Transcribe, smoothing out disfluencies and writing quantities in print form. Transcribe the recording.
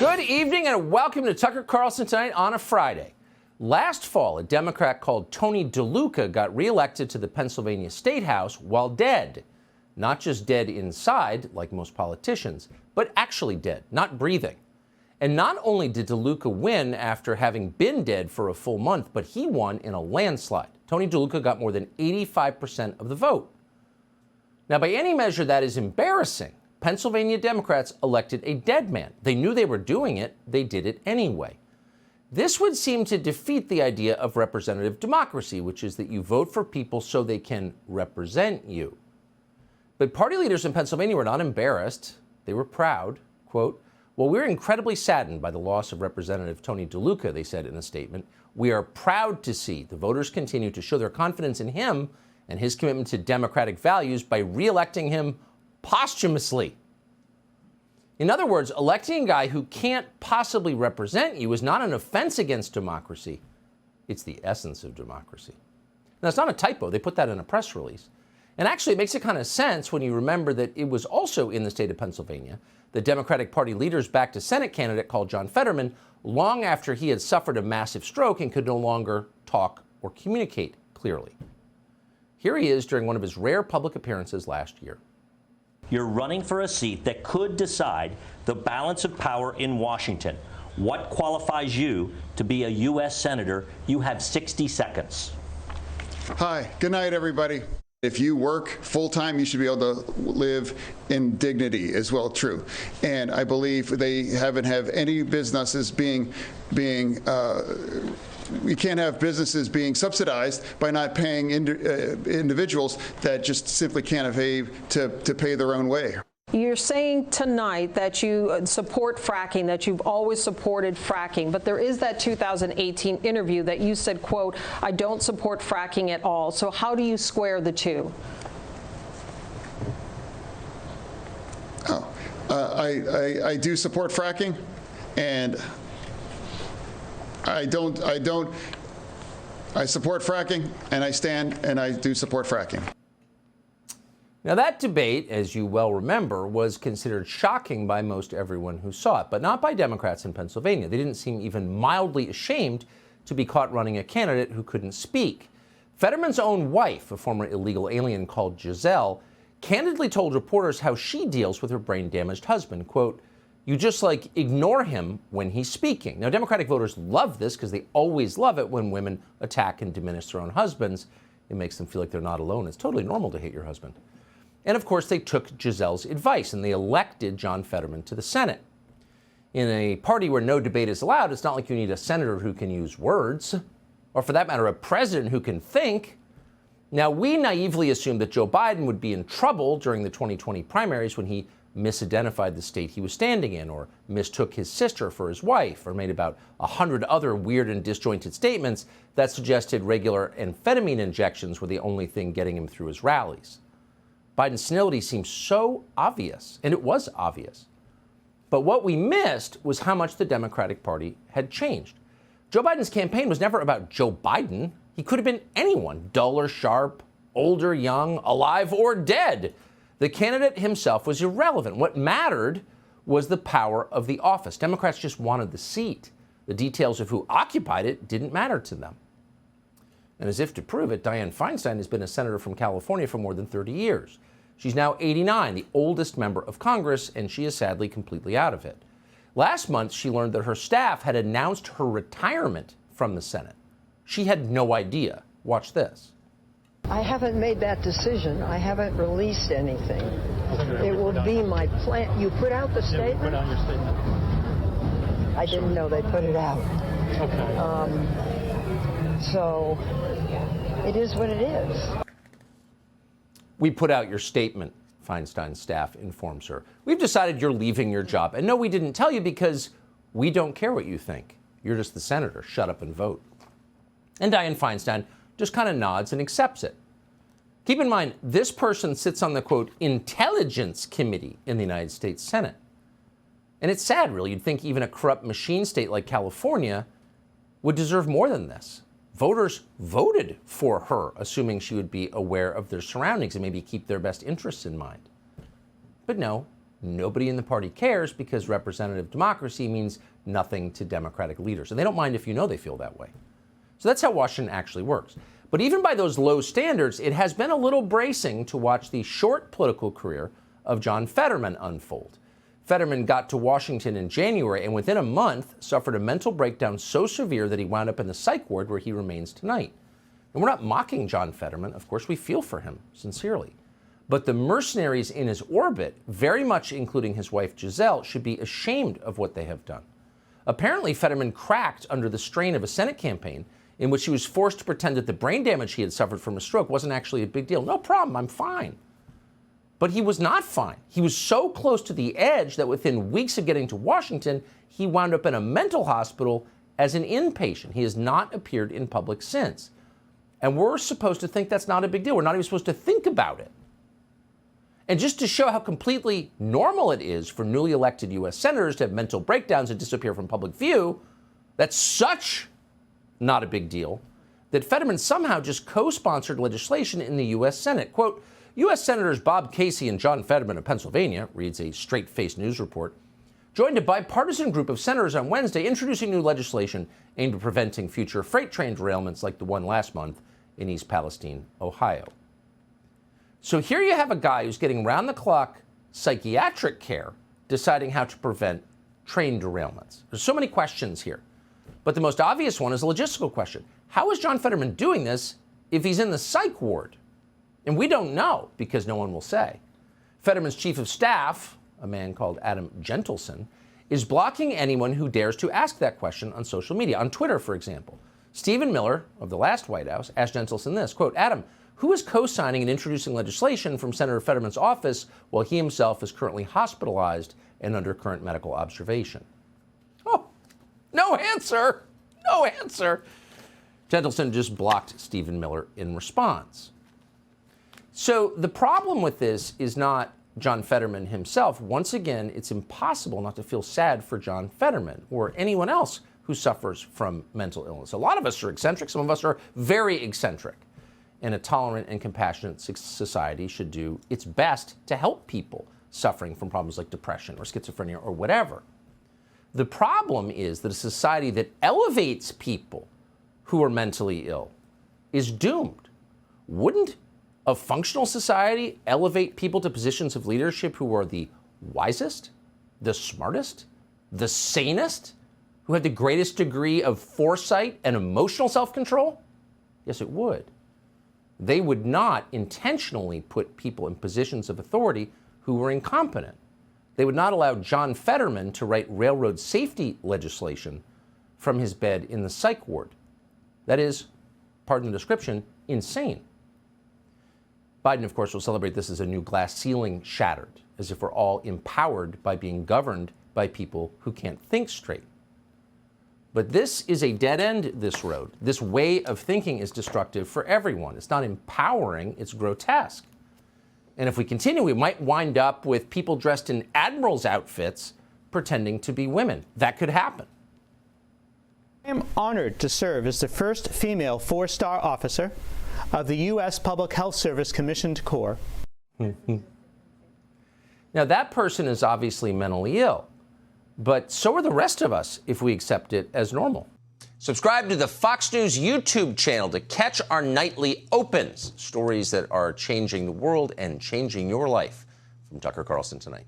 Good evening and welcome to Tucker Carlson Tonight on a Friday. Last fall, a Democrat called Tony DeLuca got reelected to the Pennsylvania State House while dead. Not just dead inside, like most politicians, but actually dead, not breathing. And not only did DeLuca win after having been dead for a full month, but he won in a landslide. Tony DeLuca got more than 85% of the vote. Now, by any measure, that is embarrassing. Pennsylvania Democrats elected a dead man. They knew they were doing it. They did it anyway. This would seem to defeat the idea of representative democracy, which is that you vote for people so they can represent you. But party leaders in Pennsylvania were not embarrassed. They were proud. Quote, "Well, we're incredibly saddened by the loss of Representative Tony DeLuca," they said in a statement. "We are proud to see the voters continue to show their confidence in him and his commitment to democratic values by re-electing him posthumously." In other words, electing a guy who can't possibly represent you is not an offense against democracy. It's the essence of democracy. Now, it's not a typo. They put that in a press release. And actually, it makes a kind of sense when you remember that it was also in the state of Pennsylvania the Democratic Party leaders backed a Senate candidate called John Fetterman long after he had suffered a massive stroke and could no longer talk or communicate clearly. Here he is during one of his rare public appearances last year. You're running for a seat that could decide the balance of power in Washington. What qualifies you to be a U.S. Senator? You have 60 seconds. Hi, good night, everybody. If you work full-time, you should be able to live in dignity as well, true. And I believe they haven't have any businesses we can't have businesses being subsidized by not paying individuals that just simply can't evade to pay their own way. You're saying tonight that you support fracking, that you've always supported fracking, but there is that 2018 interview that you said, quote, "I don't support fracking at all." So how do you square the two? I do support fracking, and I support fracking, and I stand and I do support fracking. Now, that debate, as you well remember, was considered shocking by most everyone who saw it, but not by Democrats in Pennsylvania. They didn't seem even mildly ashamed to be caught running a candidate who couldn't speak. Fetterman's own wife, a former illegal alien called Giselle, candidly told reporters how she deals with her brain-damaged husband. Quote, "You just ignore him when he's speaking." Now, Democratic voters love this because they always love it when women attack and diminish their own husbands. It makes them feel like they're not alone. It's totally normal to hate your husband. And of course, they took Giselle's advice and they elected John Fetterman to the Senate. In a party where no debate is allowed, it's not like you need a senator who can use words, or for that matter, a president who can think. Now, we naively assumed that Joe Biden would be in trouble during the 2020 primaries when he misidentified the state he was standing in, or mistook his sister for his wife, or made about 100 other weird and disjointed statements that suggested regular amphetamine injections were the only thing getting him through his rallies. Biden's senility seemed so obvious, and it was obvious. But what we missed was how much the Democratic Party had changed. Joe Biden's campaign was never about Joe Biden. He could have been anyone, dull or sharp, old or young, alive or dead. The candidate himself was irrelevant. What mattered was the power of the office. Democrats just wanted the seat. The details of who occupied it didn't matter to them. And as if to prove it, Dianne Feinstein has been a senator from California for more than 30 years. She's now 89, the oldest member of Congress, and she is sadly completely out of it. Last month, she learned that her staff had announced her retirement from the Senate. She had no idea. Watch this. I haven't made that decision. I haven't released anything. It will be my plan. You put out the statement? Yeah, we put out your statement. I didn't know they put it out. Okay. So it is what it is. We put out your statement, Feinstein's staff informs her. We've decided you're leaving your job. And no, we didn't tell you because we don't care what you think. You're just the senator. Shut up and vote. And Dianne Feinstein just kind of nods and accepts it. Keep in mind, this person sits on the, quote, Intelligence Committee in the United States Senate. And it's sad, really. You'd think even a corrupt machine state like California would deserve more than this. Voters voted for her, assuming she would be aware of their surroundings and maybe keep their best interests in mind. But no, nobody in the party cares because representative democracy means nothing to Democratic leaders. And they don't mind if you know they feel that way. So that's how Washington actually works. But even by those low standards, it has been a little bracing to watch the short political career of John Fetterman unfold. Fetterman got to Washington in January and within a month suffered a mental breakdown so severe that he wound up in the psych ward where he remains tonight. And we're not mocking John Fetterman. Of course, we feel for him, sincerely. But the mercenaries in his orbit, very much including his wife Giselle, should be ashamed of what they have done. Apparently, Fetterman cracked under the strain of a Senate campaign in which he was forced to pretend that the brain damage he had suffered from a stroke wasn't actually a big deal. No problem, I'm fine. But he was not fine. He was so close to the edge that within weeks of getting to Washington, he wound up in a mental hospital as an inpatient. He has not appeared in public since. And we're supposed to think that's not a big deal. We're not even supposed to think about it. And just to show how completely normal it is for newly elected U.S. senators to have mental breakdowns and disappear from public view, that's such not a big deal that Fetterman somehow just co-sponsored legislation in the U.S. Senate. Quote, U.S. Senators Bob Casey and John Fetterman of Pennsylvania, reads a straight-faced news report, joined a bipartisan group of senators on Wednesday introducing new legislation aimed at preventing future freight train derailments like the one last month in East Palestine, Ohio. So here you have a guy who's getting round-the-clock psychiatric care, deciding how to prevent train derailments. There's so many questions here. But the most obvious one is a logistical question. How is John Fetterman doing this if he's in the psych ward? And we don't know because no one will say. Fetterman's chief of staff, a man called Adam Gentleson, is blocking anyone who dares to ask that question on social media. On Twitter, for example, Stephen Miller of the last White House asked Gentleson this, quote, Adam, who is co-signing and introducing legislation from Senator Fetterman's office while he himself is currently hospitalized and under current medical observation? Oh, no answer. No answer. Gentleson just blocked Stephen Miller in response. So the problem with this is not John Fetterman himself. Once again, it's impossible not to feel sad for John Fetterman or anyone else who suffers from mental illness. A lot of us are eccentric. Some of us are very eccentric. And a tolerant and compassionate society should do its best to help people suffering from problems like depression or schizophrenia or whatever. The problem is that a society that elevates people who are mentally ill is doomed. Wouldn't a functional society elevate people to positions of leadership who are the wisest, the smartest, the sanest, who have the greatest degree of foresight and emotional self-control? Yes, it would. They would not intentionally put people in positions of authority who were incompetent. They would not allow John Fetterman to write railroad safety legislation from his bed in the psych ward. That is, pardon the description, insane. Biden, of course, will celebrate this as a new glass ceiling shattered, as if we're all empowered by being governed by people who can't think straight. But this is a dead end, this road. This way of thinking is destructive for everyone. It's not empowering, it's grotesque. And if we continue, we might wind up with people dressed in admirals' outfits pretending to be women. That could happen. I am honored to serve as the first female four-star officer of the U.S. Public Health Service Commissioned Corps. Now, that person is obviously mentally ill, but so are the rest of us if we accept it as normal. Subscribe to the Fox News YouTube channel to catch our nightly opens, stories that are changing the world and changing your life. From Tucker Carlson Tonight.